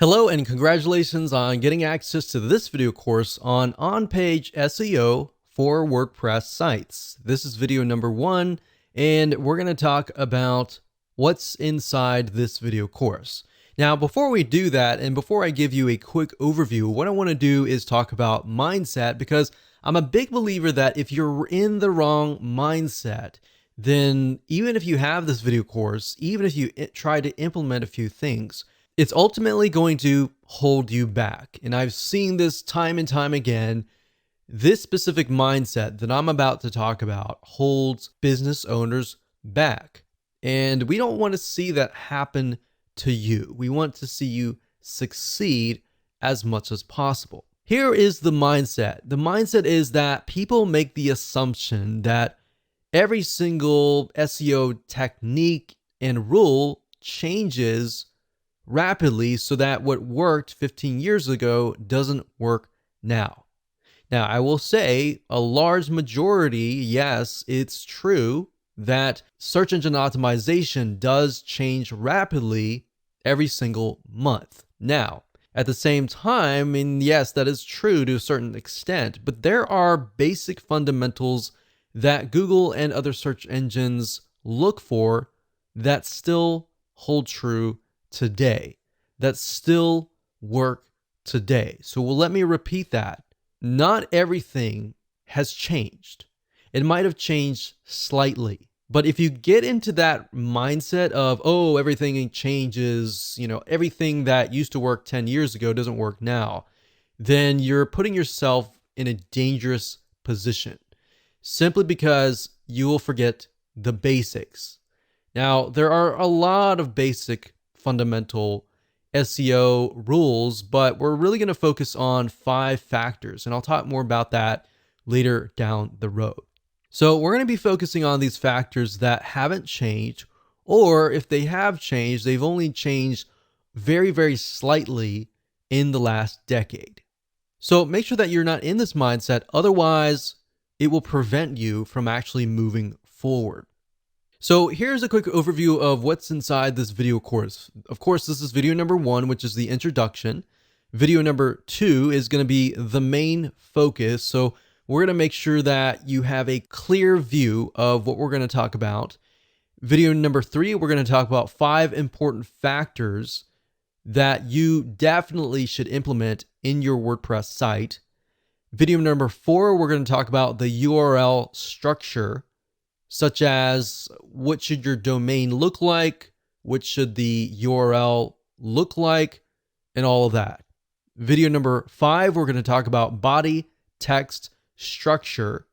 Hello and congratulations on getting access to this video course on on-page SEO for WordPress sites. This is video number 1, and we're going to talk about what's inside this video course. Now, before we do that, and before I give you a quick overview, what I want to do is talk about mindset, because I'm a big believer that if you're in the wrong mindset, then even if you have this video course, even if you try to implement a few things, it's ultimately going to hold you back. And I've seen this time and time again. This specific mindset that I'm about to talk about holds business owners back. And we don't want to see that happen to you. We want to see you succeed as much as possible. Here is the mindset. The mindset is that people make the assumption that every single SEO technique and rule changes rapidly so that what worked 15 years ago doesn't work now. Now, I will say a large majority, yes, it's true that search engine optimization does change rapidly every single month. Now, at the same time, and yes, that is true to a certain extent, but there are basic fundamentals that Google and other search engines look for that still hold true today, that still work today. So let me repeat that. Not everything has changed. It might have changed slightly. But if you get into that mindset of, oh, everything changes, everything that used to work 10 years ago doesn't work now, then you're putting yourself in a dangerous position simply because you will forget the basics. Now, there are a lot of basic fundamental SEO rules, but we're really going to focus on 5 factors, and I'll talk more about that later down the road. So we're going to be focusing on these factors that haven't changed, or if they have changed, they've only changed very, very slightly in the last decade. So make sure that you're not in this mindset, otherwise it will prevent you from actually moving forward. So here's a quick overview of what's inside this video course. Of course, this is video number 1, which is the introduction. Video number 2 is going to be the main focus. So we're going to make sure that you have a clear view of what we're going to talk about. Video number 3, we're going to talk about 5 important factors that you definitely should implement in your WordPress site. Video number 4, we're going to talk about the URL structure, such as what should your domain look like, what should the URL look like, and all of that. Video number 5, we're going to talk about body text structure.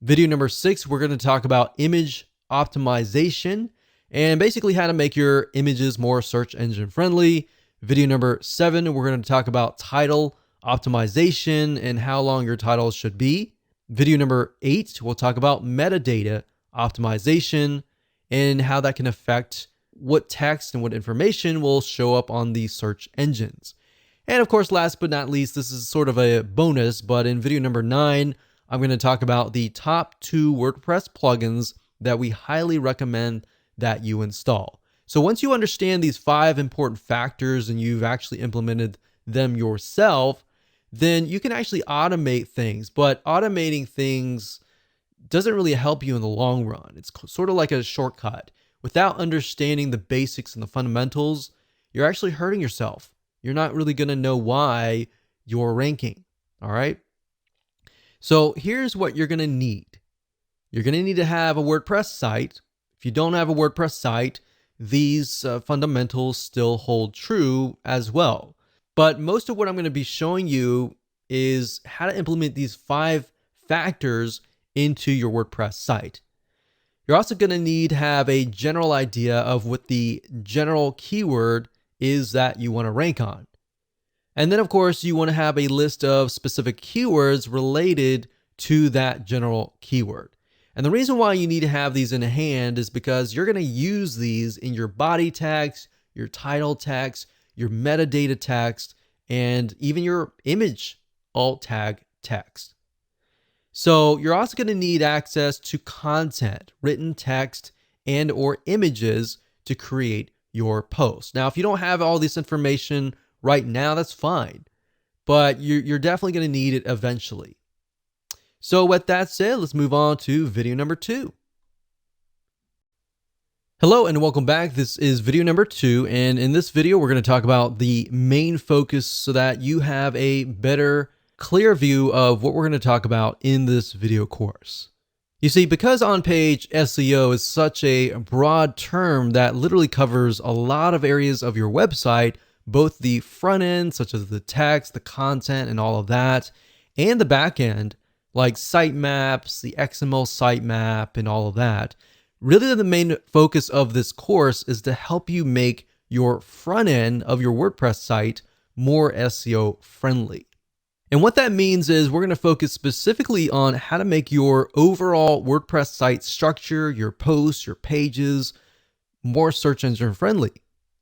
Video number 6, we're going to talk about image optimization and basically how to make your images more search engine friendly. Video number 7, we're going to talk about title optimization and how long your titles should be. Video number 8, we'll talk about metadata optimization and how that can affect what text and what information will show up on these search engines. And of course, last but not least, this is sort of a bonus, but in video number 9, I'm going to talk about the top 2 WordPress plugins that we highly recommend that you install. So once you understand these 5 important factors and you've actually implemented them yourself, then you can actually automate things, but automating things doesn't really help you in the long run. It's sort of like a shortcut. Without understanding the basics and the fundamentals, you're actually hurting yourself. You're not really going to know why you're ranking. All right. So here's what you're going to need. You're going to need to have a WordPress site. If you don't have a WordPress site, these fundamentals still hold true as well. But most of what I'm going to be showing you is how to implement these 5 factors into your WordPress site. You're also going to need to have a general idea of what the general keyword is that you want to rank on. And then, of course, you want to have a list of specific keywords related to that general keyword. And the reason why you need to have these in hand is because you're going to use these in your body text, your title text, your metadata text, and even your image alt tag text. So you're also going to need access to content, written text, and/or images to create your post. Now, if you don't have all this information right now, that's fine. But you're definitely going to need it eventually. So with that said, let's move on to video number 2. Hello and welcome back. This is video number 2, and in this video we're going to talk about the main focus so that you have a better, clear view of what we're going to talk about in this video course. You see, because on-page SEO is such a broad term that literally covers a lot of areas of your website, both the front end, such as the text, the content, and all of that, and the back end, like sitemaps, the XML sitemap, and all of that. Really, the main focus of this course is to help you make your front end of your WordPress site more SEO friendly. And what that means is we're going to focus specifically on how to make your overall WordPress site structure, your posts, your pages, more search engine friendly.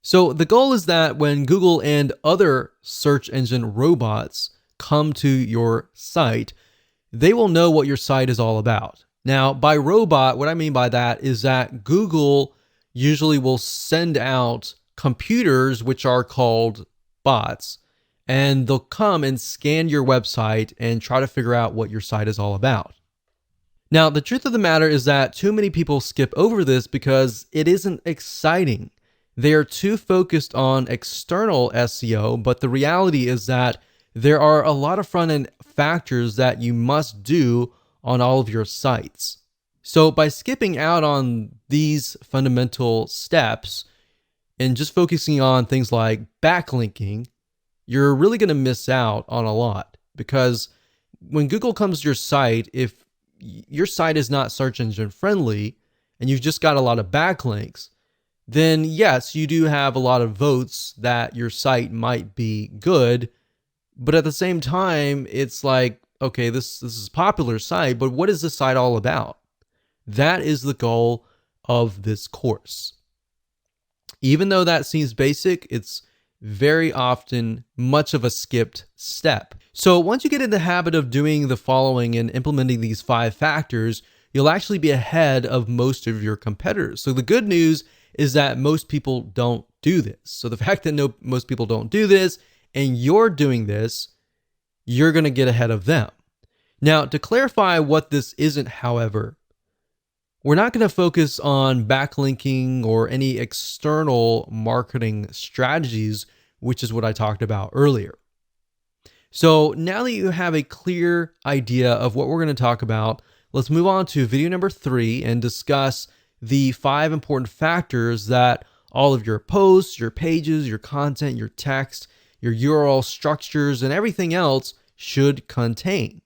So the goal is that when Google and other search engine robots come to your site, they will know what your site is all about. Now, by robot, what I mean by that is that Google usually will send out computers, which are called bots, and they'll come and scan your website and try to figure out what your site is all about. Now, the truth of the matter is that too many people skip over this because it isn't exciting. They are too focused on external SEO, but the reality is that there are a lot of front-end factors that you must do on all of your sites. So by skipping out on these fundamental steps and just focusing on things like backlinking, you're really going to miss out on a lot, because when Google comes to your site, if your site is not search engine friendly and you've just got a lot of backlinks, then yes, you do have a lot of votes that your site might be good. But at the same time, it's like, okay, this is a popular site, but what is this site all about? That is the goal of this course. Even though that seems basic, it's very often much of a skipped step. So once you get in the habit of doing the following and implementing these 5 factors, you'll actually be ahead of most of your competitors. So the good news is that most people don't do this. So the fact that most people don't do this and you're doing this, you're going to get ahead of them. Now, to clarify what this isn't, however, we're not going to focus on backlinking or any external marketing strategies, which is what I talked about earlier. So now that you have a clear idea of what we're going to talk about, let's move on to video number 3 and discuss the 5 important factors that all of your posts, your pages, your content, your text, your URL structures, and everything else should contain.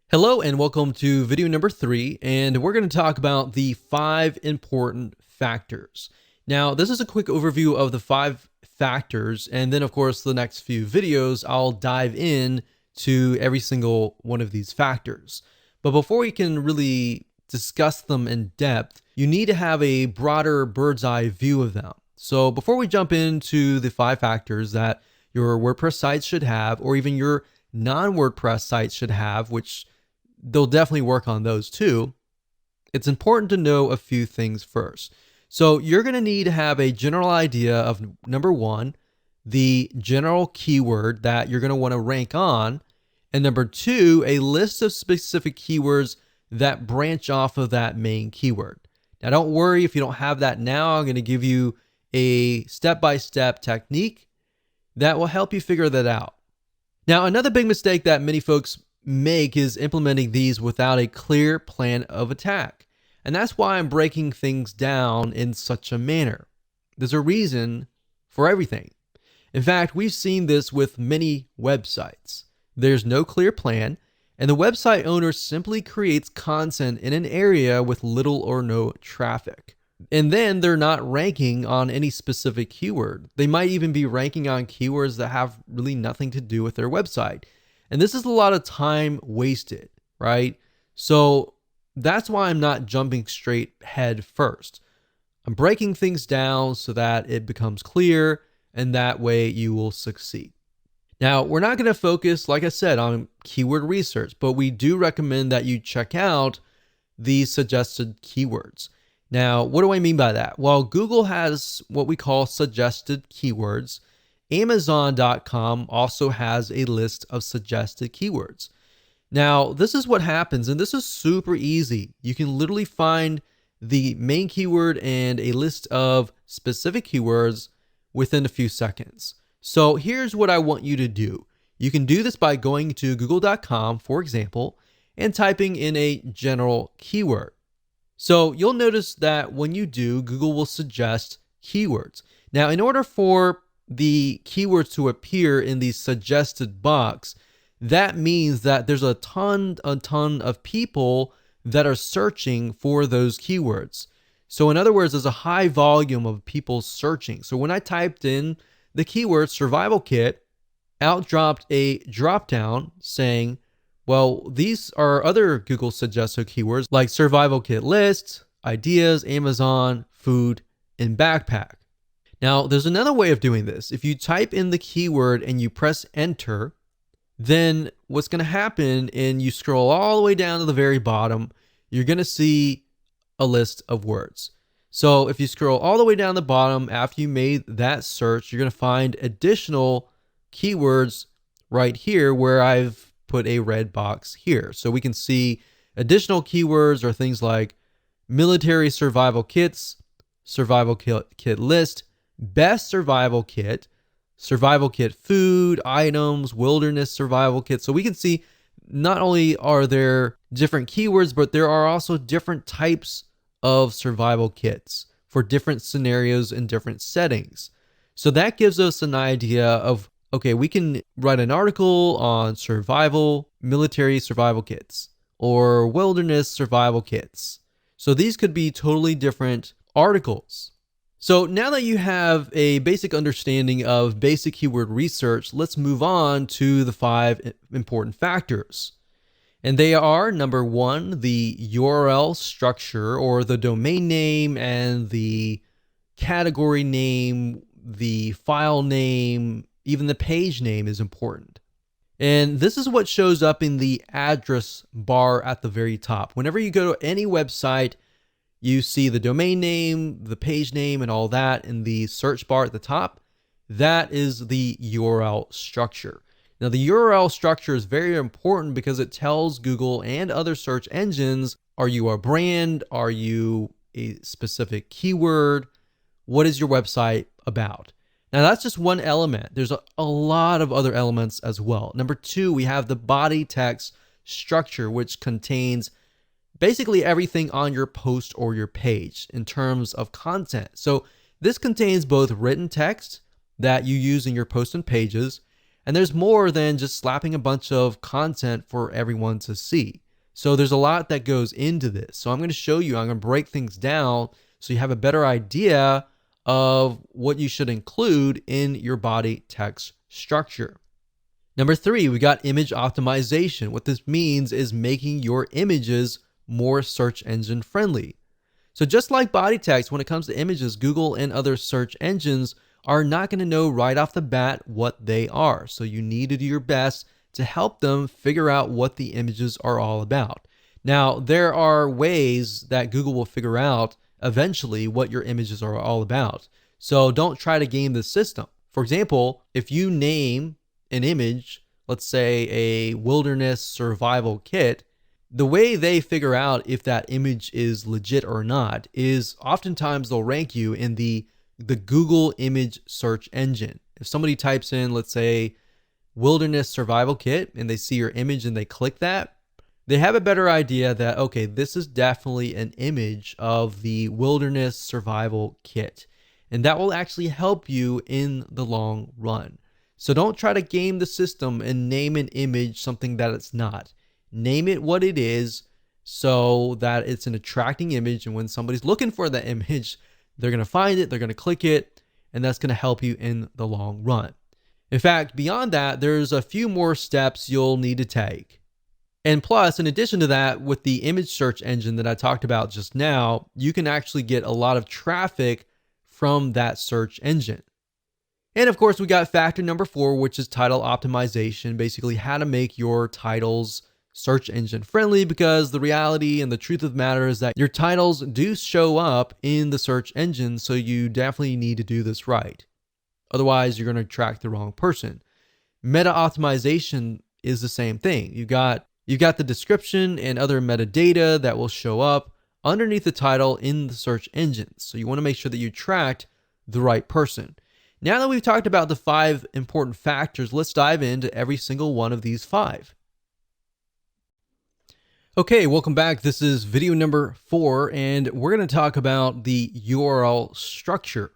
Hello and welcome to video number 3, and we're going to talk about the 5 important factors. Now, this is a quick overview of the 5 factors, and then of course the next few videos I'll dive in to every single one of these factors. But before we can really discuss them in depth, you need to have a broader bird's eye view of them. So before we jump into the 5 factors that your WordPress sites should have, or even your non-WordPress sites should have, which they'll definitely work on those too, it's important to know a few things first. So you're going to need to have a general idea of, number 1, the general keyword that you're going to want to rank on, and number 2, a list of specific keywords that branch off of that main keyword. Now don't worry if you don't have that now. I'm going to give you a step-by-step technique that will help you figure that out. Now, another big mistake that many folks make is implementing these without a clear plan of attack. And that's why I'm breaking things down in such a manner. There's a reason for everything. In fact, we've seen this with many websites. There's no clear plan, and the website owner simply creates content in an area with little or no traffic. And then they're not ranking on any specific keyword. They might even be ranking on keywords that have really nothing to do with their website. And this is a lot of time wasted, right? So that's why I'm not jumping straight head first. I'm breaking things down so that it becomes clear, and that way you will succeed. Now, we're not going to focus, like I said, on keyword research, but we do recommend that you check out the suggested keywords. Now, what do I mean by that? Well, Google has what we call suggested keywords, Amazon.com also has a list of suggested keywords. Now, this is what happens, and this is super easy. You can literally find the main keyword and a list of specific keywords within a few seconds. So here's what I want you to do. You can do this by going to google.com, for example, and typing in a general keyword. So you'll notice that when you do, Google will suggest keywords. Now, in order for the keywords to appear in the suggested box, that means that there's a ton of people that are searching for those keywords. So in other words, there's a high volume of people searching. So when I typed in the keyword survival kit, out dropped a drop down saying, well, these are other Google suggested keywords like survival kit list, ideas, Amazon, food, and backpack. Now, there's another way of doing this. If you type in the keyword and you press enter, then what's going to happen, and you scroll all the way down to the very bottom, you're going to see a list of words. So if you scroll all the way down the bottom after you made that search, you're going to find additional keywords right here where I've put a red box here. So we can see additional keywords are things like military survival kits, survival kit list, best survival kit food, items, wilderness survival kit. So we can see not only are there different keywords, but there are also different types of survival kits for different scenarios and different settings. So that gives us an idea of, okay, we can write an article on survival, military survival kits, or wilderness survival kits. So these could be totally different articles. So now that you have a basic understanding of basic keyword research, let's move on to the 5 important factors. And they are, number 1, the URL structure or the domain name and the category name, the file name, even the page name is important. And this is what shows up in the address bar at the very top. Whenever you go to any website, you see the domain name, the page name, and all that in the search bar at the top. That is the URL structure. Now, the URL structure is very important because it tells Google and other search engines, are you a brand? Are you a specific keyword? What is your website about? Now, that's just one element. There's a lot of other elements as well. Number 2, we have the body text structure, which contains basically everything on your post or your page in terms of content. So this contains both written text that you use in your posts and pages, and there's more than just slapping a bunch of content for everyone to see. So there's a lot that goes into this. So I'm going to show you, I'm going to break things down so you have a better idea of what you should include in your body text structure. Number 3, we got image optimization. What this means is making your images more search engine friendly. So just like body text, when it comes to images, Google and other search engines are not going to know right off the bat what they are. So you need to do your best to help them figure out what the images are all about. Now, there are ways that Google will figure out eventually what your images are all about. So don't try to game the system. For example, if you name an image, let's say a wilderness survival kit, the way they figure out if that image is legit or not is oftentimes they'll rank you in the Google image search engine. If somebody types in, let's say, wilderness survival kit, and they see your image and they click that, they have a better idea that, okay, this is definitely an image of the wilderness survival kit. And that will actually help you in the long run. So don't try to game the system and name an image something that it's not. Name it what it is so that it's an attracting image. And when somebody's looking for that image, they're going to find it, they're going to click it, and that's going to help you in the long run. In fact, beyond that, there's a few more steps you'll need to take. And plus, in addition to that, with the image search engine that I talked about just now, you can actually get a lot of traffic from that search engine. And of course, we got factor number 4, which is title optimization, basically how to make your titles search engine friendly, because the reality and the truth of the matter is that your titles do show up in the search engine, so you definitely need to do this right. Otherwise, you're going to attract the wrong person. Meta optimization is the same thing. You've got the description and other metadata that will show up underneath the title in the search engines. So you want to make sure that you attract the right person. Now that we've talked about the 5 important factors, let's dive into every single one of these 5. Okay, welcome back. This is video number 4, and we're going to talk about the URL structure.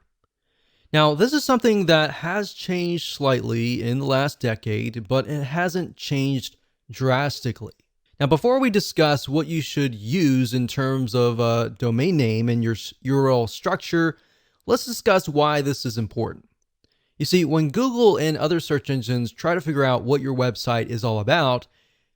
Now, this is something that has changed slightly in the last decade, but it hasn't changed drastically. Now, before we discuss what you should use in terms of a domain name and your URL structure, let's discuss why this is important. You see, when Google and other search engines try to figure out what your website is all about,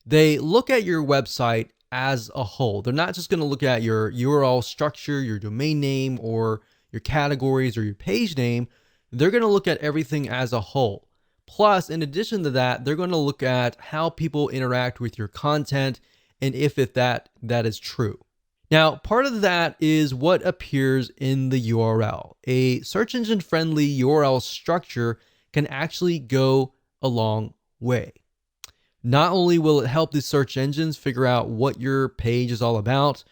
they look at your website as a whole. They're not just going to look at your URL structure, your domain name, or your categories or your page name. They're going to look at everything as a whole. Plus, in addition to that, they're going to look at how people interact with your content and if that is true. Now, part of that is what appears in the URL. A search engine friendly URL structure can actually go a long way. Not only will it help the search engines figure out what your page is all about,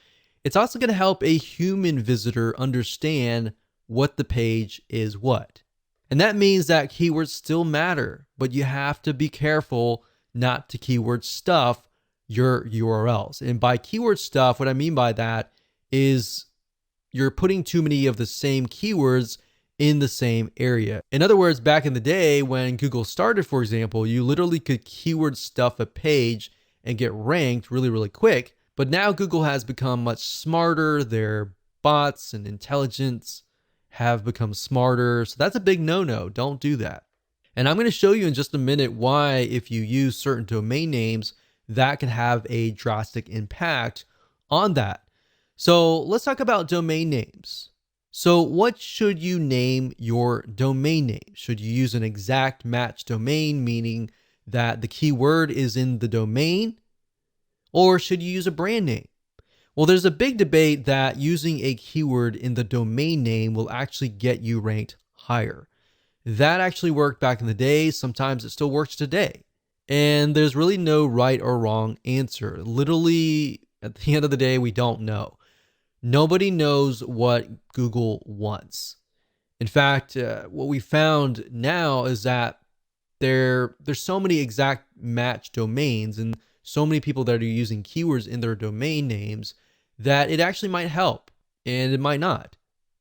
it's also going to help a human visitor understand what the page is what. And that means that keywords still matter, but you have to be careful not to keyword stuff your URLs. And by keyword stuff, what I mean by that is you're putting too many of the same keywords in the same area. In other words, back in the day when Google started, for example, you literally could keyword stuff a page and get ranked really, really quick. But now Google has become much smarter. Their bots and intelligence have become smarter. So that's a big no-no. Don't do that. And I'm going to show you in just a minute why, if you use certain domain names, that can have a drastic impact on that. So let's talk about domain names. So what should you name your domain name? Should you use an exact match domain, meaning that the keyword is in the domain? Or should you use a brand name? Well, there's a big debate that using a keyword in the domain name will actually get you ranked higher. That actually worked back in the day. Sometimes it still works today. And there's really no right or wrong answer. Literally, at the end of the day, we don't know. Nobody knows what Google wants. In fact, what we found now is that there's so many exact match domains and so many people that are using keywords in their domain names that it actually might help and it might not.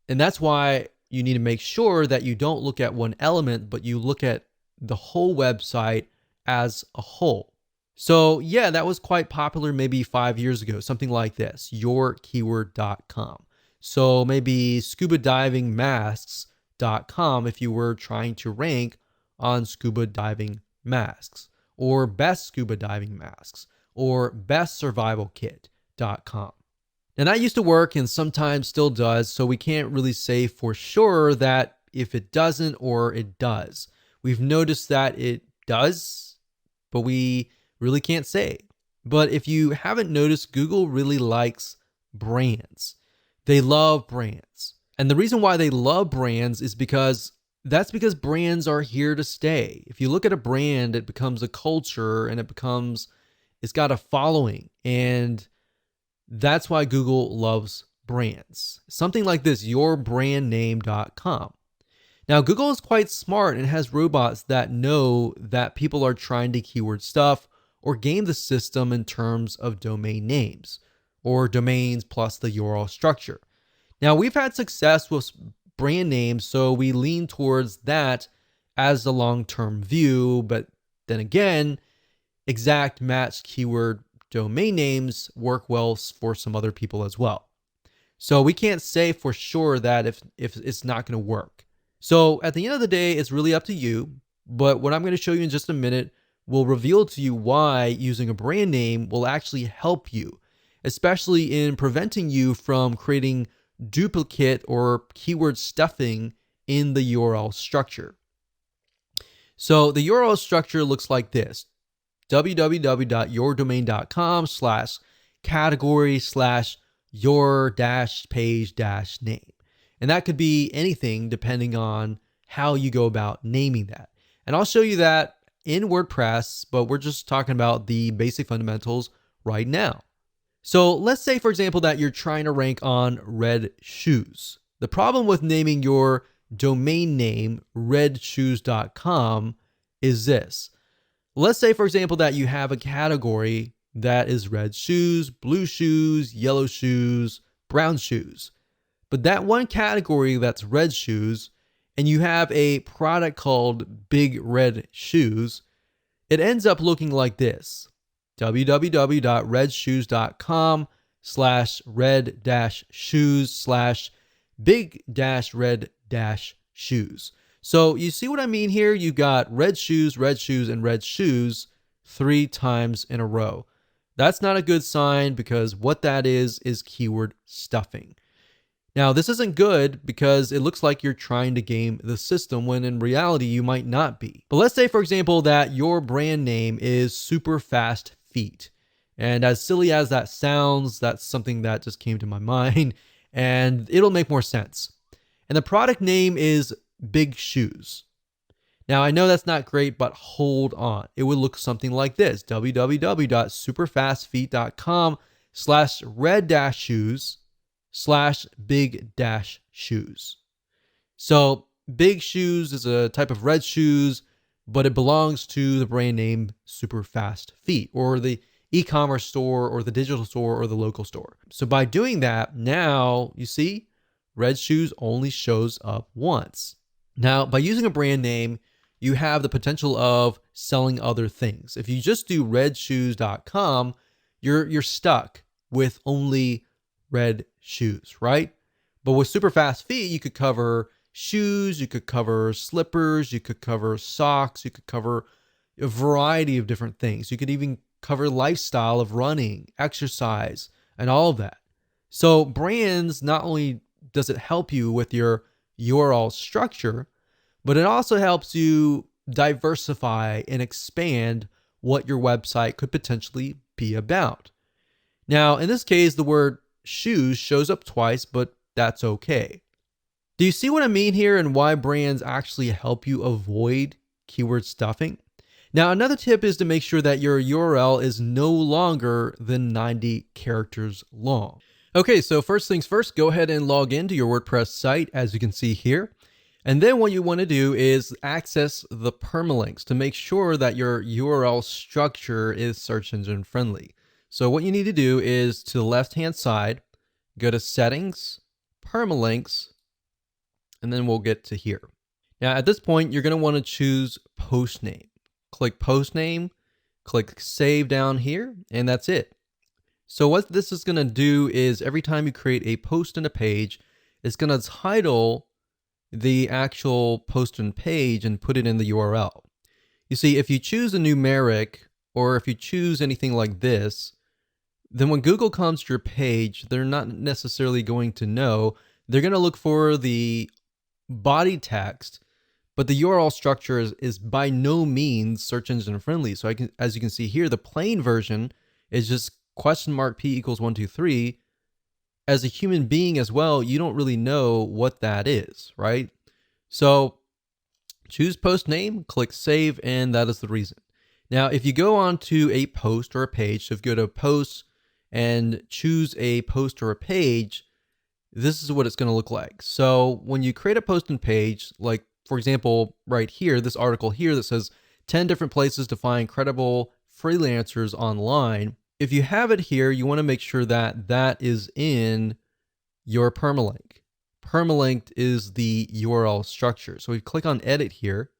And that's why you need to make sure that you don't look at one element, but you look at the whole website as a whole. So yeah, that was quite popular maybe 5 years ago, something like this, yourkeyword.com. So maybe scubadivingmasks.com if you were trying to rank on scuba diving masks, or best scuba diving masks, or bestsurvivalkit.com. And that used to work and sometimes still does, so we can't really say for sure that if it doesn't or it does. We've noticed that it does, but we really can't say. But if you haven't noticed, Google really likes brands. They love brands. And the reason why they love brands is because brands are here to stay. If you look at a brand, it becomes a culture and it's got a following. And that's why Google loves brands. Something like this, yourbrandname.com. Now, Google is quite smart and has robots that know that people are trying to keyword stuff or game the system in terms of domain names or domains plus the URL structure. Now, we've had success with brand names, so we lean towards that as the long-term view. But then again, exact match keyword domain names work well for some other people as well. So we can't say for sure that if it's not going to work. So at the end of the day, it's really up to you. But what I'm going to show you in just a minute will reveal to you why using a brand name will actually help you, especially in preventing you from creating duplicate or keyword stuffing in the URL structure. So the URL structure looks like this: www.yourdomain.com/category/your-page-name. And that could be anything depending on how you go about naming that. And I'll show you that in WordPress, but we're just talking about the basic fundamentals right now. So let's say, for example, that you're trying to rank on red shoes. The problem with naming your domain name redshoes.com is this. Let's say, for example, that you have a category that is red shoes, blue shoes, yellow shoes, brown shoes. But that one category that's red shoes, and you have a product called Big Red Shoes, it ends up looking like this: www.red-shoes.com/red-shoes/big-red-shoes. So you see what I mean here? You've got red shoes, and red shoes 3 times in a row. That's not a good sign, because what that is keyword stuffing. Now, this isn't good because it looks like you're trying to game the system when in reality you might not be. But let's say, for example, that your brand name is Super Fast Feet. And as silly as that sounds, that's something that just came to my mind, and it'll make more sense. And the product name is Big Shoes. Now, I know that's not great, but hold on. It would look something like this: www.superfastfeet.com/red-shoes/big-shoes. So Big Shoes is a type of red shoes, but it belongs to the brand name Super Fast Feet, or the e-commerce store, or the digital store, or the local store. So by doing that, now you see red shoes only shows up once. Now, by using a brand name, you have the potential of selling other things. If you just do redshoes.com, you're stuck with only red shoes, right? But with Super Fast Feet, you could cover shoes, you could cover slippers, you could cover socks, you could cover a variety of different things. You could even cover lifestyle of running, exercise, and all of that. So brands, not only does it help you with your URL structure, but it also helps you diversify and expand what your website could potentially be about. Now, in this case, the word shoes shows up twice, but that's okay. Do you see what I mean here, and why brands actually help you avoid keyword stuffing? Now, another tip is to make sure that your URL is no longer than 90 characters long. Okay, so first things first, go ahead and log into your WordPress site, as you can see here. And then what you want to do is access the permalinks to make sure that your URL structure is search engine friendly. So what you need to do is, to the left-hand side, go to Settings, Permalinks, and then we'll get to here. Now, at this point, you're going to want to choose Post Name. Click Post Name, click Save down here, and that's it. So what this is going to do is, every time you create a post in a page, it's going to title the actual post and page and put it in the URL. You see, if you choose a numeric, or if you choose anything like this, then when Google comes to your page, they're not necessarily going to know. They're going to look for the body text, but the URL structure is by no means search engine friendly. So as you can see here, the plain version is just $P=123. As a human being as well, you don't really know what that is, right? So choose post name, click save, and that is the reason. Now, if you go on to a post or a page, so if you go to posts and choose a post or a page, this is what it's going to look like. So when you create a post and page, like for example, right here, this article here that says 10 different places to find credible freelancers online. If you have it here, you want to make sure that that is in your permalink. Permalinked is the URL structure. So we click on edit here.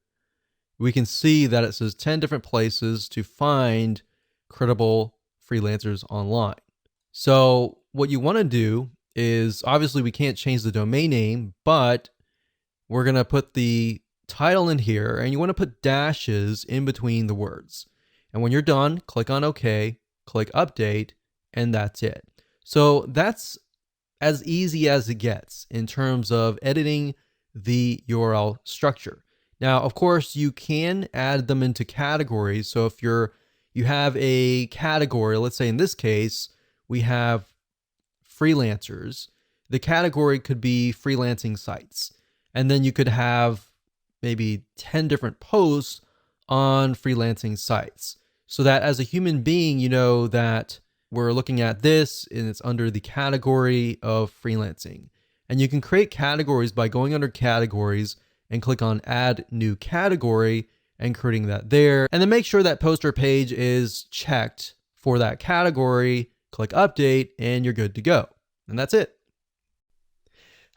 We can see that it says 10 different places to find credible freelancers online. So what you want to do is, obviously we can't change the domain name, but we're going to put the title in here, and you want to put dashes in between the words. And when you're done, click on OK, click update, and that's it. So that's as easy as it gets in terms of editing the URL structure. Now, of course, you can add them into categories. So if you have a category, let's say in this case, we have freelancers. The category could be freelancing sites. And then you could have maybe 10 different posts on freelancing sites, so that as a human being, you know that we're looking at this and it's under the category of freelancing. And you can create categories by going under categories and click on add new category and creating that there. And then make sure that post or page is checked for that category, click update, and you're good to go. And that's it.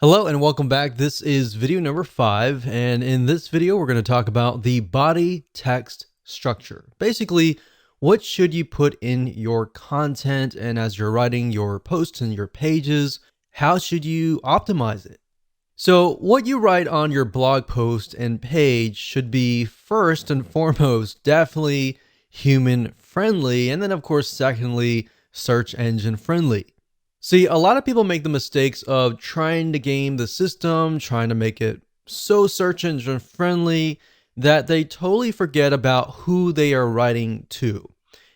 Hello and welcome back. This is video number 5. And in this video, we're going to talk about the body text structure. Basically, what should you put in your content? And as you're writing your posts and your pages, how should you optimize it? So what you write on your blog post and page should be first and foremost, definitely human friendly. And then of course, secondly, search engine friendly. See, a lot of people make the mistakes of trying to game the system, trying to make it so search engine friendly that they totally forget about who they are writing to.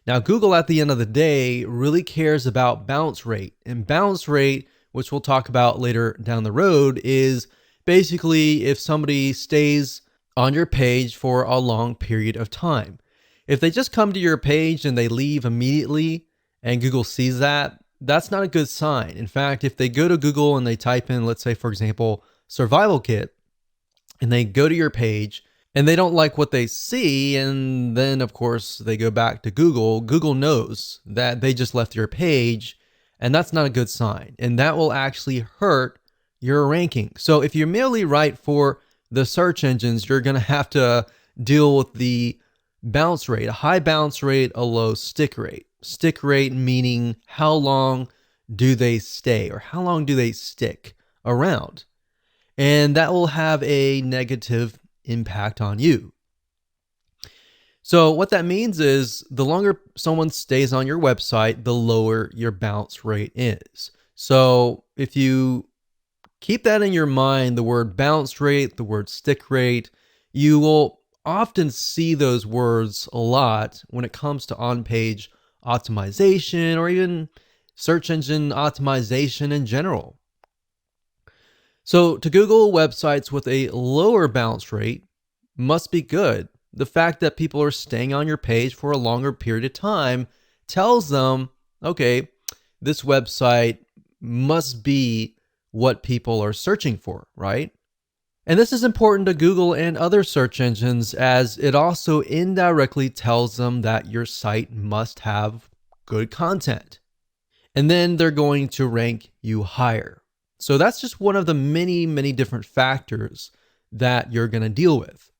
Now, Google at the end of the day really cares about bounce rate, and bounce rate, which we'll talk about later down the road, is basically if somebody stays on your page for a long period of time. If they just come to your page and they leave immediately and Google sees that, that's not a good sign. In fact, if they go to Google and they type in, let's say, for example, survival kit, and they go to your page and they don't like what they see, and then of course they go back to Google, Google knows that they just left your page, and that's not a good sign. And that will actually hurt your ranking. So if you merely write for the search engines, you're going to have to deal with the bounce rate, a high bounce rate, a low stick rate. Stick rate meaning how long do they stay or how long do they stick around? And that will have a negative impact on you. So what that means is the longer someone stays on your website, the lower your bounce rate is. So if you keep that in your mind, the word bounce rate, the word stick rate, you will often see those words a lot when it comes to on-page optimization or even search engine optimization in general. So to Google, websites with a lower bounce rate must be good. The fact that people are staying on your page for a longer period of time tells them, okay, this website must be what people are searching for, right? And this is important to Google and other search engines, as it also indirectly tells them that your site must have good content. And then they're going to rank you higher. So that's just one of the many, many different factors that you're going to deal with.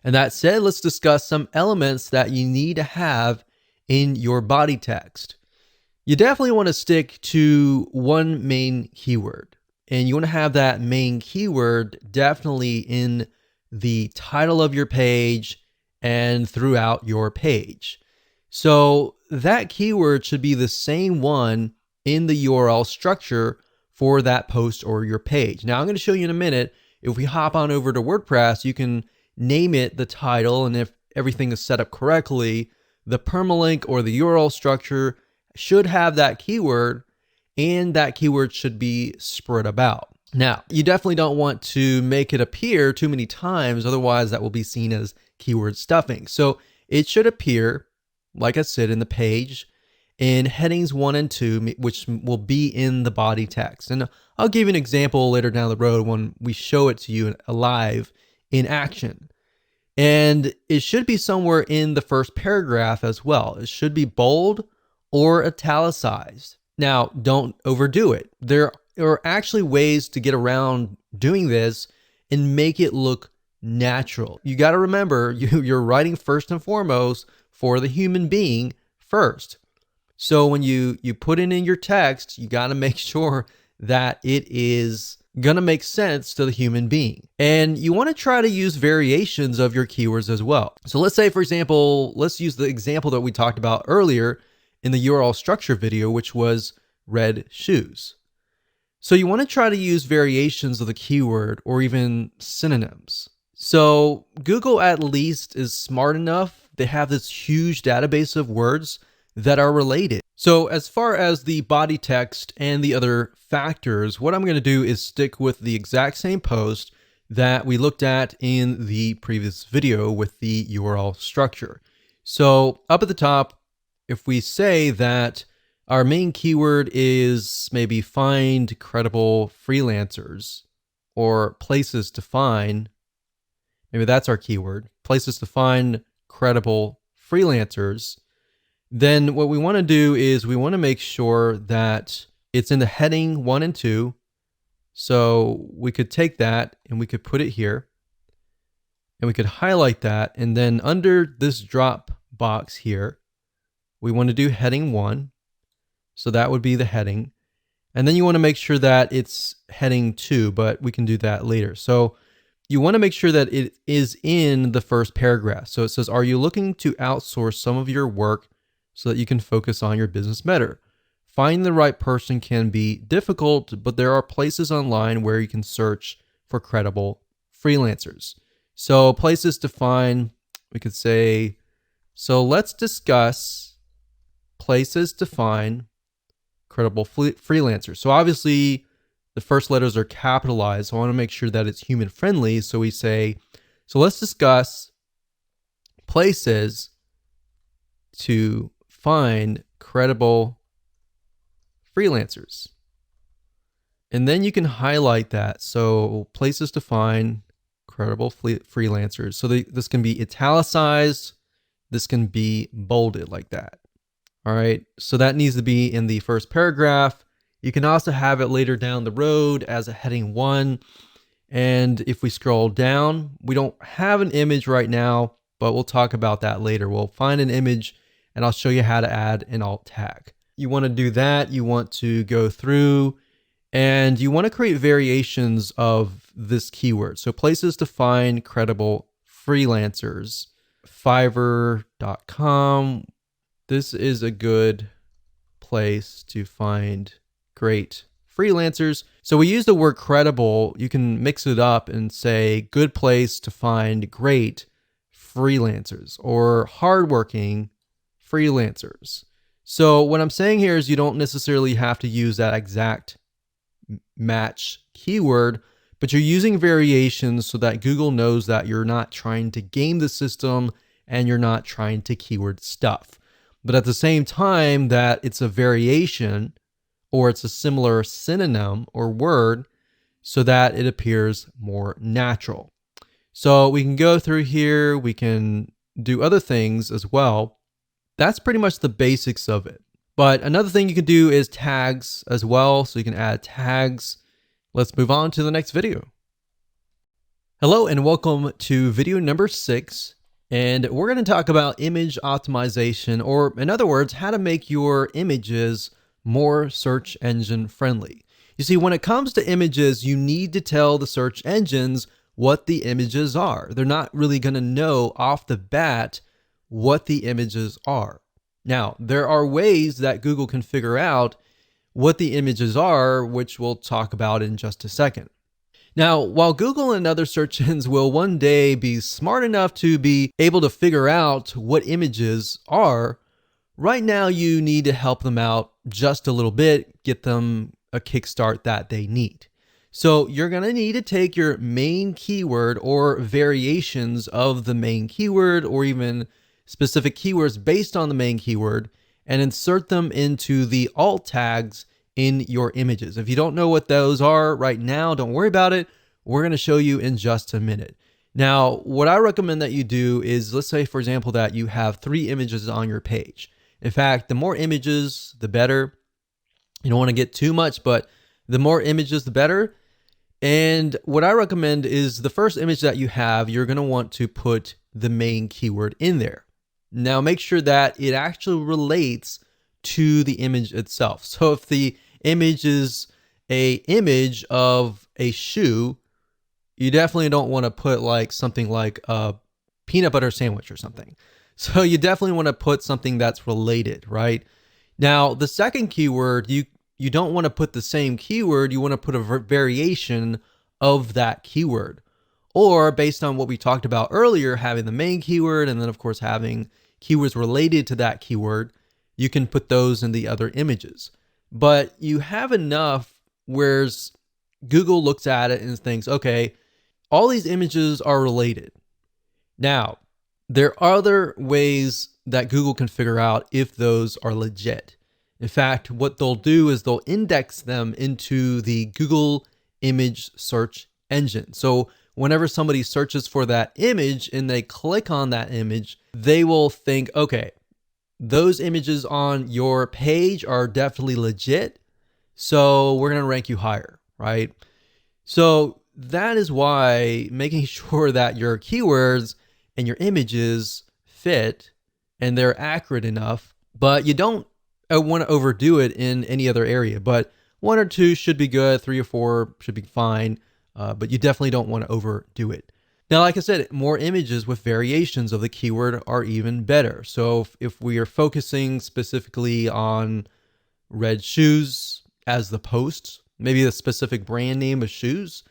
And that said, let's discuss some elements that you need to have in your body text. You definitely want to stick to one main keyword. And you want to have that main keyword definitely in the title of your page and throughout your page. So that keyword should be the same one in the URL structure for that post or your page. Now I'm going to show you in a minute. If we hop on over to WordPress, you can name it the title, and if everything is set up correctly, the permalink or the URL structure should have that keyword, and that keyword should be spread about. Now, you definitely don't want to make it appear too many times, otherwise that will be seen as keyword stuffing. So it should appear, like I said, in the page in headings 1 and 2, which will be in the body text. And I'll give you an example later down the road when we show it to you live in action. And it should be somewhere in the first paragraph as well. It should be bold or italicized. Now, don't overdo it. There are actually ways to get around doing this and make it look natural. You got to remember, you're writing first and foremost for the human being first. So when you put it in your text, you got to make sure that it is going to make sense to the human being. And you want to try to use variations of your keywords as well. So let's say, for example, let's use the example that we talked about earlier in the URL structure video, which was red shoes. So you want to try to use variations of the keyword or even synonyms. So Google at least is smart enough. They have this huge database of words that are related. So as far as the body text and the other factors, what I'm going to do is stick with the exact same post, that we looked at in the previous video with the URL structure. So up at the top, if we say that our main keyword is maybe find credible freelancers or places to find, maybe that's our keyword, places to find credible freelancers, then what we want to do is we want to make sure that it's in the heading 1 and 2. So we could take that and we could put it here and we could highlight that. And then under this drop box here, we want to do heading 1. So that would be the heading. And then you want to make sure that it's heading 2, but we can do that later. So you want to make sure that it is in the first paragraph. So it says, are you looking to outsource some of your work so that you can focus on your business better? Finding the right person can be difficult, but there are places online where you can search for credible freelancers. So places to find, we could say, so let's discuss places to find credible freelancers. So obviously the first letters are capitalized. So I want to make sure that it's human friendly. So we say, so let's discuss places to find credible freelancers. And then you can highlight that. So places to find credible freelancers. So this can be italicized. This can be bolded like that. All right. So that needs to be in the first paragraph. You can also have it later down the road as a heading 1. And if we scroll down, we don't have an image right now, but we'll talk about that later. We'll find an image and I'll show you how to add an alt tag. You want to do that. You want to go through and you want to create variations of this keyword. So places to find credible freelancers, Fiverr.com. This is a good place to find great freelancers. So we use the word credible. You can mix it up and say good place to find great freelancers or hardworking freelancers. So what I'm saying here is you don't necessarily have to use that exact match keyword, but you're using variations so that Google knows that you're not trying to game the system and you're not trying to keyword stuff. But at the same time that it's a variation or it's a similar synonym or word so that it appears more natural. So we can go through here, we can do other things as well. That's pretty much the basics of it. But another thing you can do is tags as well. So you can add tags. Let's move on to the next video. Hello and welcome to video number 6. And we're going to talk about image optimization, or in other words, how to make your images more search engine friendly. You see, when it comes to images, you need to tell the search engines what the images are. They're not really going to know off the bat what the images are. Now, there are ways that Google can figure out what the images are, which we'll talk about in just a second. Now, while Google and other search engines will one day be smart enough to be able to figure out what images are, right now you need to help them out just a little bit, get them a kickstart that they need. So you're going to need to take your main keyword or variations of the main keyword or even specific keywords based on the main keyword and insert them into the alt tags in your images. If you don't know what those are right now, don't worry about it. We're going to show you in just a minute. Now, what I recommend that you do is, let's say, for example, that you have 3 images on your page. In fact, the more images, the better. You don't want to get too much, but the more images, the better. And what I recommend is the first image that you have, you're going to want to put the main keyword in there. Now, make sure that it actually relates to the image itself. So if the image is a image of a shoe, you definitely don't want to put like something like a peanut butter sandwich or something. So you definitely want to put something that's related, right? Now, the second keyword, you don't want to put the same keyword. You want to put a variation of that keyword. Or based on what we talked about earlier, having the main keyword and then of course having keywords related to that keyword, you can put those in the other images. But you have enough where Google looks at it and thinks, okay, all these images are related. Now, there are other ways that Google can figure out if those are legit. In fact, what they'll do is they'll index them into the Google image search engine. So whenever somebody searches for that image and they click on that image, they will think, okay, those images on your page are definitely legit, so we're going to rank you higher, right? So that is why making sure that your keywords and your images fit and they're accurate enough, but you don't want to overdo it in any other area. But 1 or 2 should be good, 3 or 4 should be fine, but you definitely don't want to overdo it. Now, like I said, more images with variations of the keyword are even better. So if we are focusing specifically on red shoes as the post, maybe the specific brand name of shoes,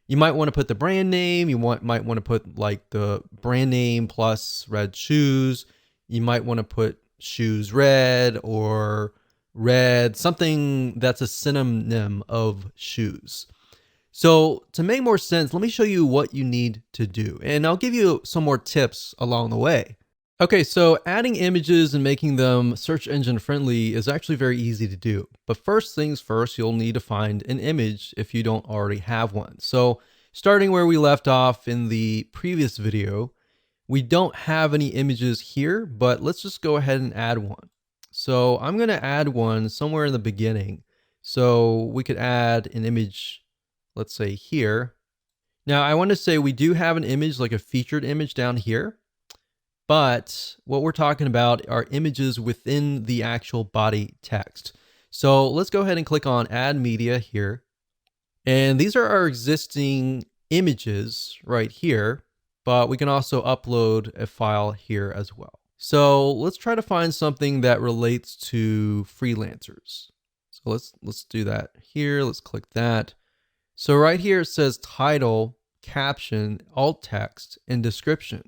you might want to put the brand name. You might want to put like the brand name plus red shoes. You might want to put shoes red or red, something that's a synonym of shoes. So to make more sense, let me show you what you need to do, and I'll give you some more tips along the way. Okay, so adding images and making them search engine friendly is actually very easy to do. But first things first, you'll need to find an image if you don't already have one. So starting where we left off in the previous video, we don't have any images here, but let's just go ahead and add one. So I'm going to add one somewhere in the beginning. So we could add an image, let's say here. Now I want to say we do have an image, like a featured image down here. But what we're talking about are images within the actual body text. So let's go ahead and click on Add Media here. And these are our existing images right here, but we can also upload a file here as well. So let's try to find something that relates to freelancers. So let's do that here. Let's click that. So right here it says title, caption, alt text, and description.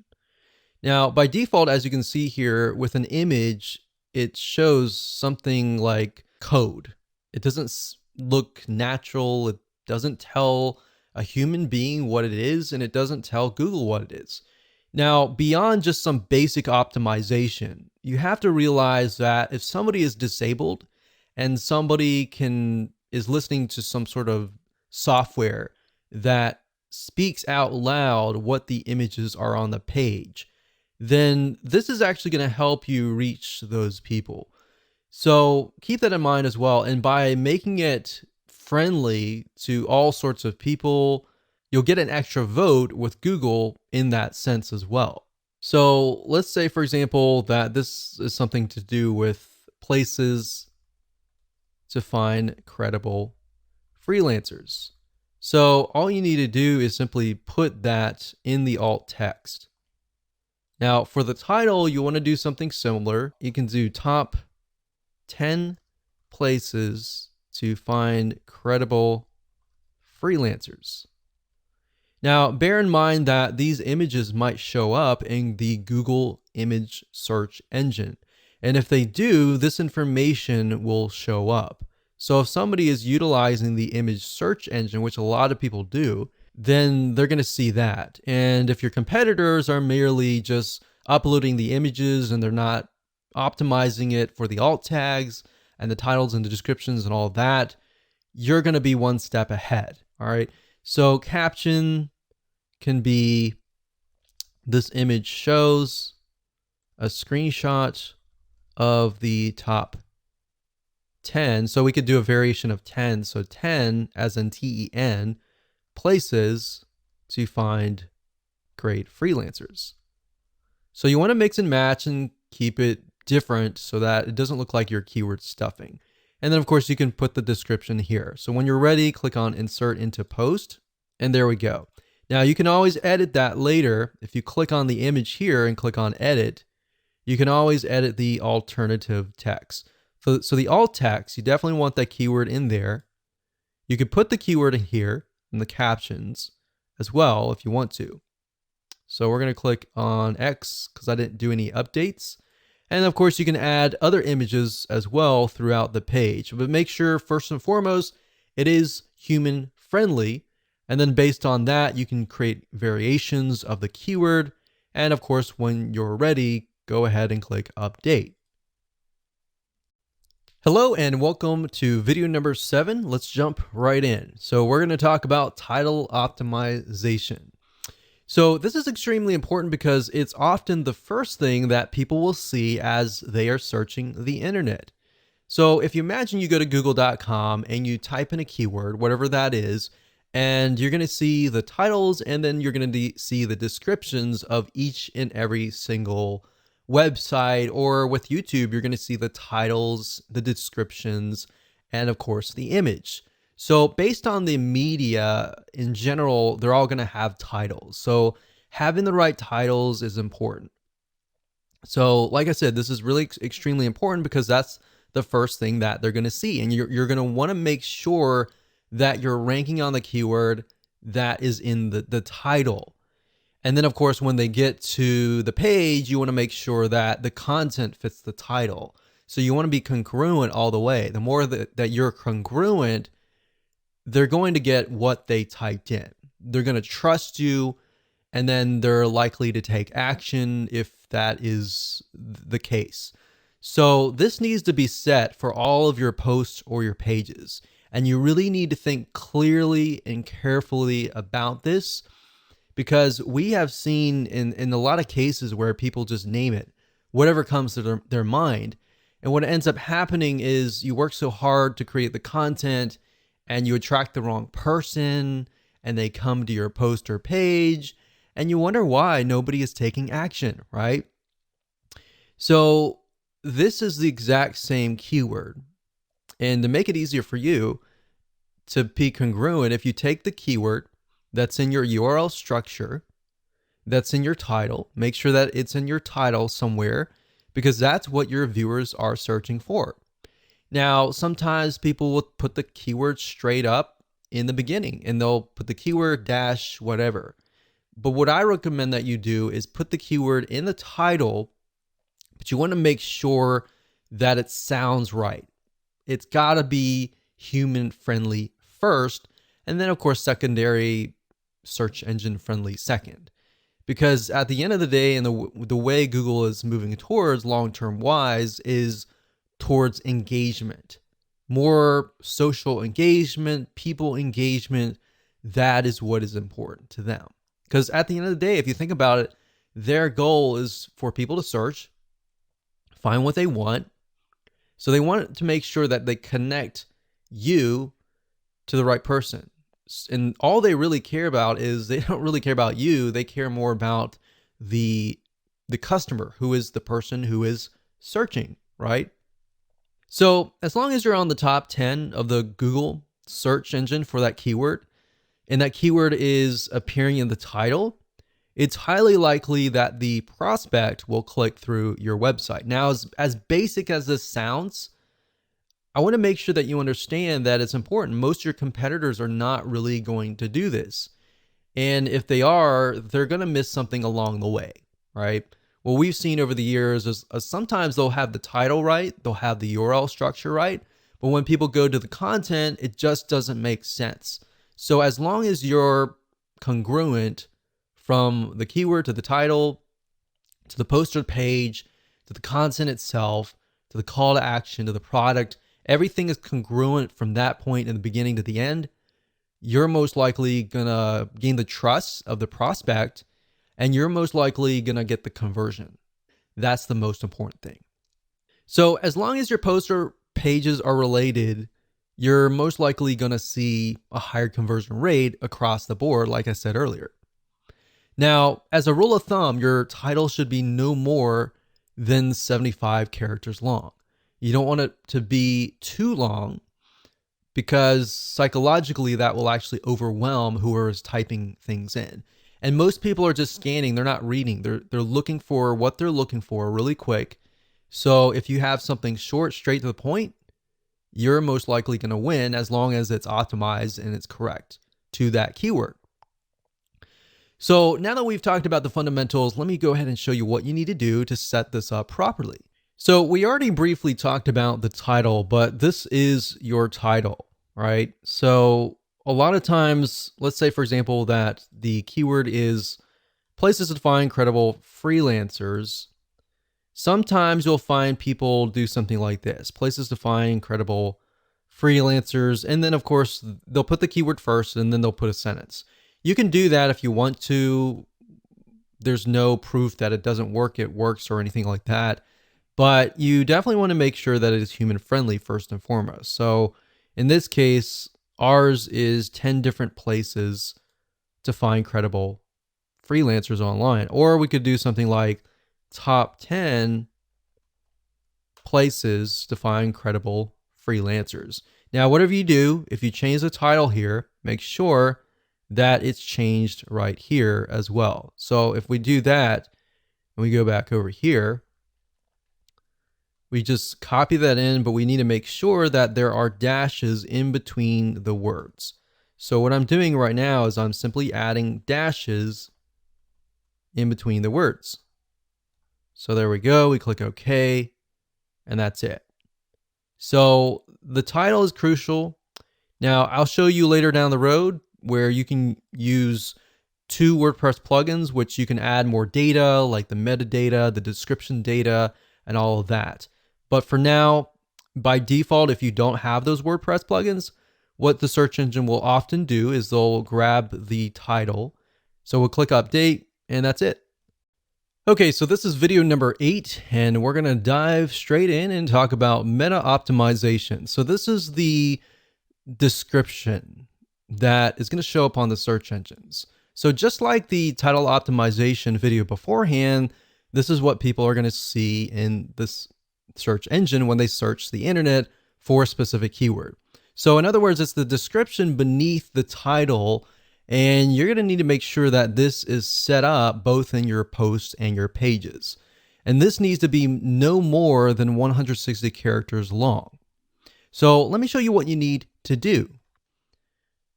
Now, by default, as you can see here, with an image, it shows something like code. It doesn't look natural. It doesn't tell a human being what it is, and it doesn't tell Google what it is. Now, beyond just some basic optimization, you have to realize that if somebody is disabled and somebody is listening to some sort of software that speaks out loud what the images are on the page, then this is actually going to help you reach those people. So keep that in mind as well. And by making it friendly to all sorts of people, you'll get an extra vote with Google in that sense as well. So let's say, for example, that this is something to do with places to find credible freelancers. So all you need to do is simply put that in the alt text. Now, for the title, you want to do something similar. You can do top 10 places to find credible freelancers. Now, bear in mind that these images might show up in the Google image search engine. And if they do, this information will show up. So if somebody is utilizing the image search engine, which a lot of people do, then they're going to see that. And if your competitors are merely just uploading the images and they're not optimizing it for the alt tags and the titles and the descriptions and all that, you're going to be one step ahead. All right. So caption can be, this image shows a screenshot of the top 10. So we could do a variation of 10. So 10 as in TEN places to find great freelancers. So you want to mix and match and keep it different so that it doesn't look like you're keyword stuffing. And then of course you can put the description here. So when you're ready, click on Insert into Post, and there we go. Now you can always edit that later. If you click on the image here and click on Edit, you can always edit the alternative text. So the alt text, you definitely want that keyword in there. You could put the keyword in here in the captions as well if you want to. So we're going to click on X because I didn't do any updates. And of course you can add other images as well throughout the page, but make sure first and foremost, it is human friendly. And then based on that, you can create variations of the keyword. And of course, when you're ready, go ahead and click update. Hello and welcome to video number 7. Let's jump right in. So we're going to talk about title optimization. So this is extremely important because it's often the first thing that people will see as they are searching the internet. So if you imagine you go to google.com and you type in a keyword, whatever that is, and you're going to see the titles and then you're going to see the descriptions of each and every single website, or with YouTube, you're going to see the titles, the descriptions, and of course the image. So based on the media in general, they're all going to have titles. So having the right titles is important. So like I said, this is really extremely important because that's the first thing that they're going to see. And you're going to want to make sure that you're ranking on the keyword that is in the title. And then of course, when they get to the page, you want to make sure that the content fits the title. So you want to be congruent all the way. The more that you're congruent, they're going to get what they typed in. They're going to trust you, and then they're likely to take action if that is the case. So this needs to be set for all of your posts or your pages. And you really need to think clearly and carefully about this, because we have seen in a lot of cases where people just name it, whatever comes to their mind. And what ends up happening is you work so hard to create the content and you attract the wrong person and they come to your post or page and you wonder why nobody is taking action, right? So this is the exact same keyword. And to make it easier for you to be congruent, if you take the keyword that's in your URL structure, that's in your title, make sure that it's in your title somewhere, because that's what your viewers are searching for. Now, sometimes people will put the keyword straight up in the beginning and they'll put the keyword dash whatever. But what I recommend that you do is put the keyword in the title, but you want to make sure that it sounds right. It's got to be human friendly first, and then of course secondary search engine friendly second. Because at the end of the day, and the way Google is moving towards long-term wise is towards engagement, more social engagement, people engagement. That is what is important to them. Because at the end of the day, if you think about it, their goal is for people to search, find what they want. So they want to make sure that they connect you to the right person. And all they really care about is they don't really care about you. They care more about the customer, who is the person who is searching, right? So as long as you're on the top 10 of the Google search engine for that keyword, and that keyword is appearing in the title, it's highly likely that the prospect will click through your website. Now, as basic as this sounds, I want to make sure that you understand that it's important. Most of your competitors are not really going to do this. And if they are, they're going to miss something along the way, right? What we've seen over the years is sometimes they'll have the title right, they'll have the URL structure right, but when people go to the content, it just doesn't make sense. So as long as you're congruent from the keyword to the title, to the poster page, to the content itself, to the call to action, to the product, everything is congruent from that point in the beginning to the end, you're most likely gonna gain the trust of the prospect, and you're most likely gonna get the conversion. That's the most important thing. So as long as your poster pages are related, you're most likely gonna see a higher conversion rate across the board, like I said earlier. Now, as a rule of thumb, your title should be no more than 75 characters long. You don't want it to be too long, because psychologically that will actually overwhelm whoever is typing things in. And most people are just scanning, they're not reading. They're looking for what they're looking for really quick. So if you have something short, straight to the point, you're most likely going to win as long as it's optimized and it's correct to that keyword. So now that we've talked about the fundamentals, let me go ahead and show you what you need to do to set this up properly. So we already briefly talked about the title, but this is your title, right? So a lot of times, let's say, for example, that the keyword is places to find credible freelancers. Sometimes you'll find people do something like this: places to find credible freelancers. And then, of course, they'll put the keyword first and then they'll put a sentence. You can do that if you want to. There's no proof that it doesn't work, it works, or anything like that. But you definitely want to make sure that it is human friendly first and foremost. So in this case, ours is 10 different places to find credible freelancers online. Or we could do something like top 10 places to find credible freelancers. Now, whatever you do, if you change the title here, make sure that it's changed right here as well. So if we do that and we go back over here, we just copy that in, but we need to make sure that there are dashes in between the words. So what I'm doing right now is I'm simply adding dashes in between the words. So there we go. We click OK, and that's it. So the title is crucial. Now, I'll show you later down the road where you can use 2 WordPress plugins, which you can add more data, like the metadata, the description data, and all of that. But for now, by default, if you don't have those WordPress plugins, what the search engine will often do is they'll grab the title. So we'll click update, and that's it. Okay, so this is video number 8, and we're going to dive straight in and talk about meta optimization. So this is the description that is going to show up on the search engines. So just like the title optimization video beforehand, this is what people are going to see in this search engine when they search the internet for a specific keyword. So in other words, it's the description beneath the title, and you're going to need to make sure that this is set up both in your posts and your pages. And this needs to be no more than 160 characters long. So let me show you what you need to do.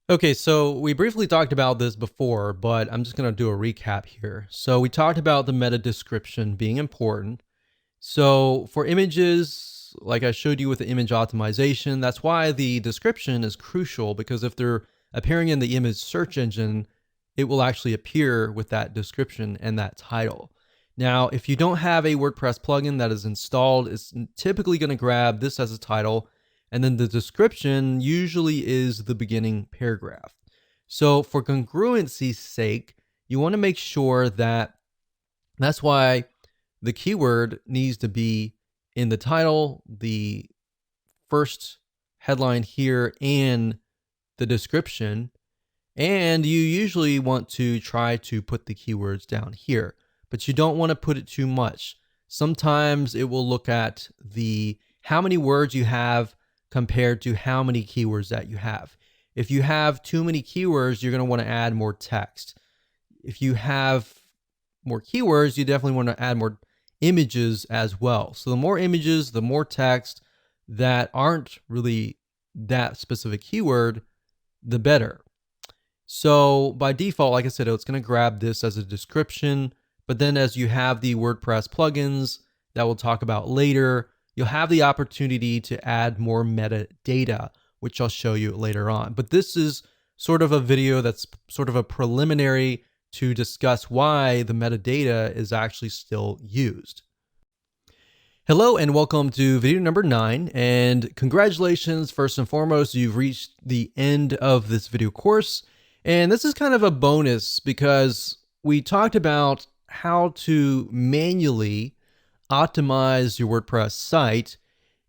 Okay, so we briefly talked about this before, but I'm just going to do a recap here. So we talked about the meta description being important. So for images, like I showed you with the image optimization, that's why the description is crucial, because if they're appearing in the image search engine, it will actually appear with that description and that title. Now, if you don't have a WordPress plugin that is installed, it's typically going to grab this as a title, and then the description usually is the beginning paragraph. So for congruency's sake, you want to make sure that that's why the keyword needs to be in the title, the first headline here, and the description. And you usually want to try to put the keywords down here, but you don't want to put it too much. Sometimes it will look at the how many words you have compared to how many keywords that you have. If you have too many keywords, you're going to want to add more text. If you have more keywords, you definitely want to add more images as well. So the more images, the more text that aren't really that specific keyword, the better. So by default, like I said, it's going to grab this as a description, but then as you have the WordPress plugins that we'll talk about later, you'll have the opportunity to add more metadata, which I'll show you later on. But this is sort of a video that's sort of a preliminary to discuss why the metadata is actually still used. Hello and welcome to video number 9, and congratulations, first and foremost, you've reached the end of this video course. And this is kind of a bonus because we talked about how to manually optimize your WordPress site.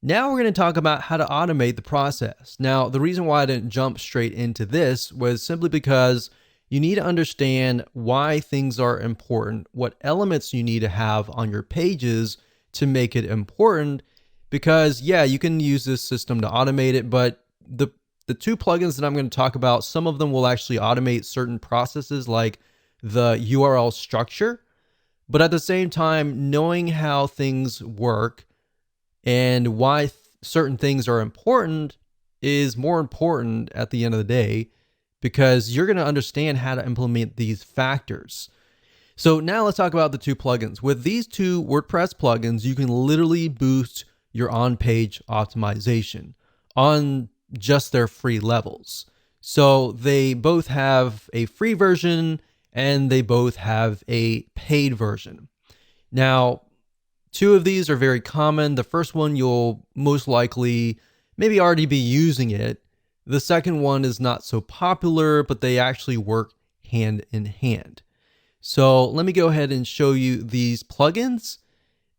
Now we're going to talk about how to automate the process. Now, the reason why I didn't jump straight into this was simply because you need to understand why things are important, what elements you need to have on your pages to make it important. Because yeah, you can use this system to automate it, but the 2 plugins that I'm going to talk about, some of them will actually automate certain processes like the URL structure. But at the same time, knowing how things work and why certain things are important is more important at the end of the day, because you're going to understand how to implement these factors. So now let's talk about the 2 plugins. With these 2 WordPress plugins, you can literally boost your on-page optimization on just their free levels. So they both have a free version and they both have a paid version. Now, two of these are very common. The first one, you'll most likely maybe already be using it. The second one is not so popular, but they actually work hand in hand. So let me go ahead and show you these plugins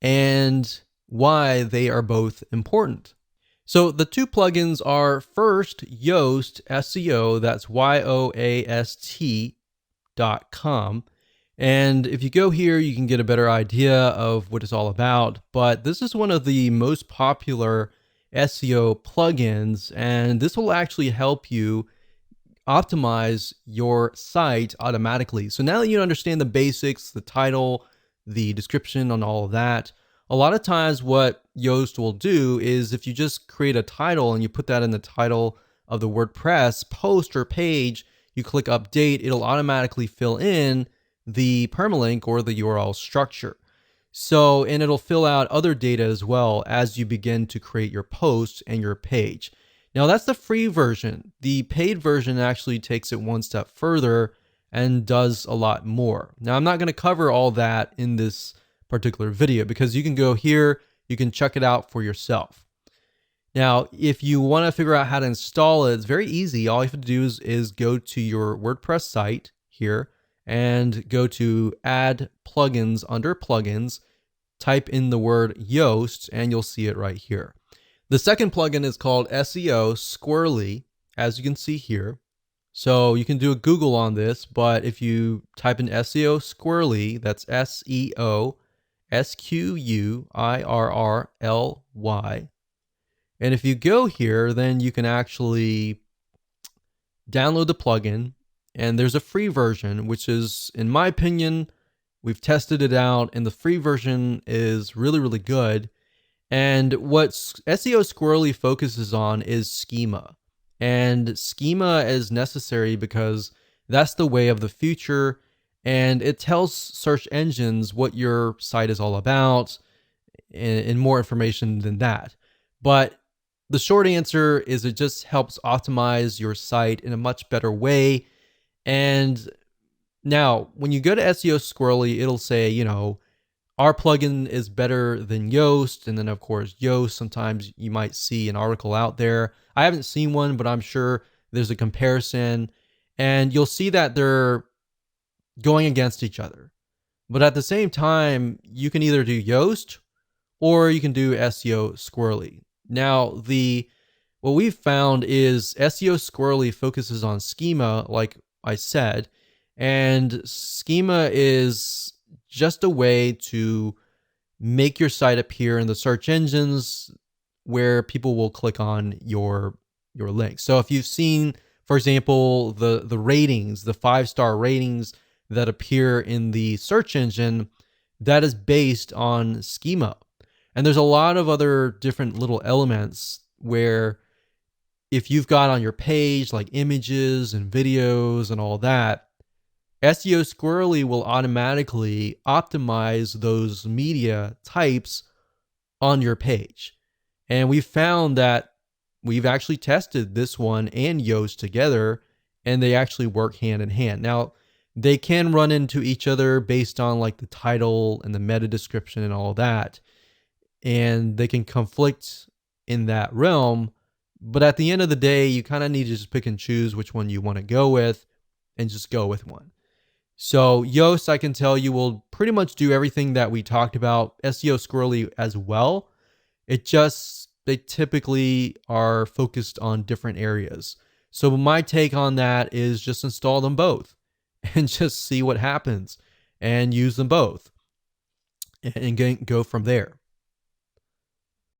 and why they are both important. So the two plugins are first Yoast SEO, that's YOAST.com. And if you go here, you can get a better idea of what it's all about. But this is one of the most popular SEO plugins, and this will actually help you optimize your site automatically. So now that you understand the basics, the title, the description on all of that, a lot of times what Yoast will do is if you just create a title and you put that in the title of the WordPress post or page, you click update, it'll automatically fill in the permalink or the URL structure. So, and it'll fill out other data as well as you begin to create your post and your page. Now that's the free version. The paid version actually takes it one step further and does a lot more. Now I'm not going to cover all that in this particular video because you can go here, you can check it out for yourself. Now, if you want to figure out how to install it, it's very easy. All you have to do is go to your WordPress site here and go to add plugins under plugins, type in the word Yoast, and you'll see it right here. The second plugin is called SEO Squirrely, as you can see here. So you can do a Google on this, but if you type in SEO Squirrely, that's SEO SQUIRRLY. And if you go here, then you can actually download the plugin, and there's a free version, which is, in my opinion, we've tested it out, and the free version is really, really good. And what SEO Squirrely focuses on is schema. And schema is necessary because that's the way of the future, and it tells search engines what your site is all about and more information than that. But the short answer is it just helps optimize your site in a much better way. And now when you go to SEO Squirrely, it'll say, you know, our plugin is better than Yoast. And then of course, Yoast, sometimes you might see an article out there. I haven't seen one, but I'm sure there's a comparison, and you'll see that they're going against each other. But at the same time, you can either do Yoast or you can do SEO Squirrely. Now, what we've found is SEO Squirrely focuses on schema, like I said, and schema is just a way to make your site appear in the search engines where people will click on your link. So if you've seen, for example, the ratings, the 5-star ratings that appear in the search engine, that is based on schema. And there's a lot of other different little elements where if you've got on your page like images and videos and all that, SEO Squirrely will automatically optimize those media types on your page. And we found that we've actually tested this one and Yoast together, and they actually work hand in hand. Now, they can run into each other based on like the title and the meta description and all that, and they can conflict in that realm. But at the end of the day, you kind of need to just pick and choose which one you want to go with and just go with one. So Yoast, I can tell you, will pretty much do everything that we talked about. SEO Squirrely as well. They typically are focused on different areas. So my take on that is just install them both and just see what happens and use them both and go from there.